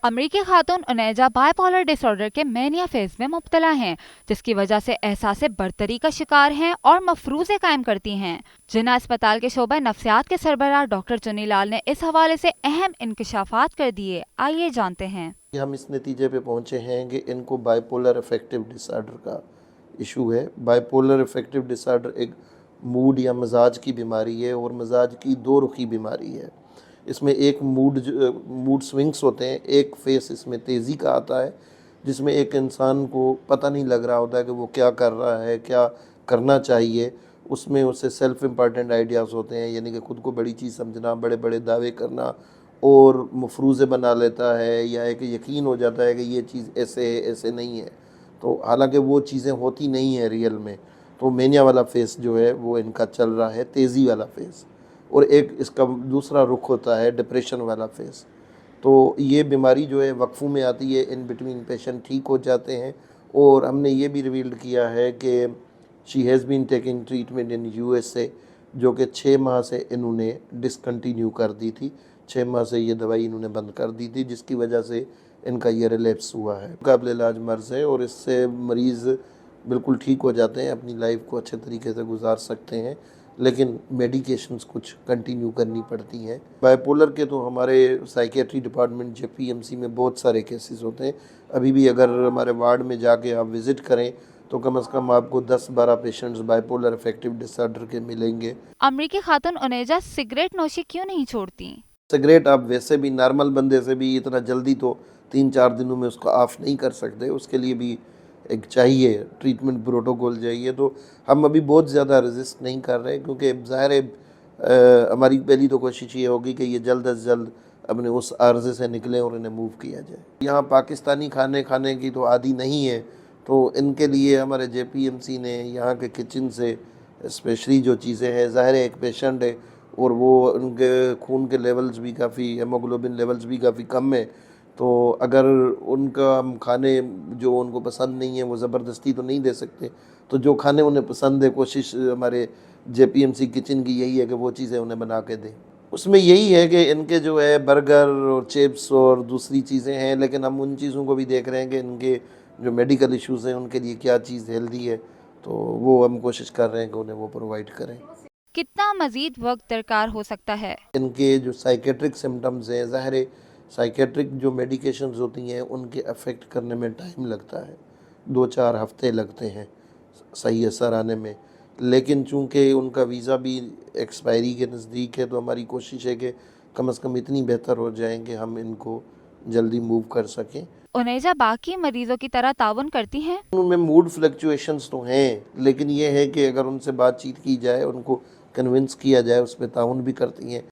अमरीकी खातून Unaiza bipolar disorder के mania phase में मुब्तला हैं, जिसकी वजह से एहसासे बर्तरी का शिकार हैं और मफरूज़े कायम करती हैं। जिन्ना अस्पताल के शोबा नफ्सियात के सरबराह डॉक्टर चुनी लाल ने इस हवाले से अहम इंकशाफात कर दिए। आइए जानते हैं। हम इस नतीजे पे पहुँचे हैं कि इनको बाइपोलर अफेक्टिव डिसऑर्डर का इशू है। बाइपोलर अफेक्टिव डिसऑर्डर एक मूड या मिजाज की बीमारी है और मिजाज की दो रुखी बीमारी है। इसमें एक मूड स्विंग्स होते हैं, एक फेस इसमें तेज़ी का आता है जिसमें एक इंसान को पता नहीं लग रहा होता है कि वो क्या कर रहा है, क्या करना चाहिए। उसमें उससे सेल्फ इम्पॉर्टेंट आइडियाज़ होते हैं, यानी कि ख़ुद को बड़ी चीज़ समझना, बड़े बड़े दावे करना और मफरूज़े बना लेता है, या एक यकीन हो जाता है कि ये चीज़ ऐसे है, ऐसे नहीं है, तो हालांकि वो चीज़ें होती नहीं हैं रियल में। तो मेनिया वाला फेस जो है वो इनका चल रहा है, तेज़ी वाला फेस। और एक इसका दूसरा रुख होता है डिप्रेशन वाला फेस। तो ये बीमारी जो है वक्फों में आती है, इन बिटवीन पेशेंट ठीक हो जाते हैं। और हमने ये भी रिवील्ड किया है कि she has been taking treatment in USA, जो कि 6 माह से इन्होंने डिसकंटिन्यू कर दी थी। 6 माह से ये दवाई इन्होंने बंद कर दी थी, जिसकी वजह से इनका ये रिलैप्स हुआ है। काबिल इलाज मर्ज़ है और इससे मरीज़ बिल्कुल ठीक हो जाते हैं, अपनी लाइफ को अच्छे तरीके से गुजार सकते हैं, लेकिन मेडिकेशंस कुछ कंटिन्यू करनी पड़ती हैं। बाइपोलर के तो हमारे साइकियाट्री डिपार्टमेंट JPMC में बहुत सारे केसेस होते हैं। अभी भी अगर हमारे वार्ड में जाके आप विज़िट करें तो कम से कम आपको 10-12 पेशेंट्स बाइपोलर अफेक्टिव डिसऑर्डर के मिलेंगे। अमरीकी खातून उनैजा सिगरेट नोशी क्यों नहीं छोड़ती? सिगरेट आप वैसे भी नॉर्मल बंदे से भी इतना जल्दी तो 3-4 दिनों में उसको ऑफ नहीं कर सकते, उसके लिए भी एक चाहिए ट्रीटमेंट प्रोटोकॉल चाहिए। तो हम अभी बहुत ज़्यादा रेजिस्ट नहीं कर रहे, क्योंकि ज़ाहिर है हमारी पहली तो कोशिश ये होगी कि ये जल्द अज जल्द अपने उस अर्ज़े से निकलें और इन्हें मूव किया जाए। यहाँ पाकिस्तानी खाने की तो आदी नहीं है, तो इनके लिए हमारे JPMC ने यहाँ के किचन से स्पेशली जो चीज़ें हैं, ज़ाहिर है एक पेशेंट है और वो उनके खून के लेवल्स भी काफ़ी, हेमोग्लोबिन लेवल्स भी काफ़ी कम है, तो अगर उनका हम खाने जो उनको पसंद नहीं है वो ज़बरदस्ती तो नहीं दे सकते। तो जो खाने उन्हें पसंद है, कोशिश हमारे JPMC किचन की यही है कि वो चीज़ें उन्हें बना के दें। उसमें यही है कि इनके जो है बर्गर और चिप्स और दूसरी चीज़ें हैं, लेकिन हम उन चीज़ों को भी देख रहे हैं कि इनके जो मेडिकल इश्यूज़ हैं उनके लिए क्या चीज़ हेल्दी है, तो वो हम कोशिश कर रहे हैं कि उन्हें वो प्रोवाइड करें। कितना मजीद वक्त दरकार हो सकता है? इनके जो साइकेट्रिक सिम्टम्स हैं, ज़ाहिर है साइकेट्रिक जो मेडिकेशंस होती हैं उनके अफेक्ट करने में टाइम लगता है, 2-4 हफ्ते लगते हैं सही असर आने में। लेकिन चूँकि उनका वीज़ा भी एक्सपायरी के नज़दीक है, तो हमारी कोशिश है कि कम से कम इतनी बेहतर हो जाएँ कि हम इनको जल्दी मूव कर सकें। उनैजा बाकी मरीजों की तरह ताउन करती हैं? उनमें मूड फ्लक्चुएशंस तो हैं, लेकिन ये है कि अगर उनसे बातचीत की जाए, उनको कन्विंस किया जाए, उस पे ताउन भी करती हैं।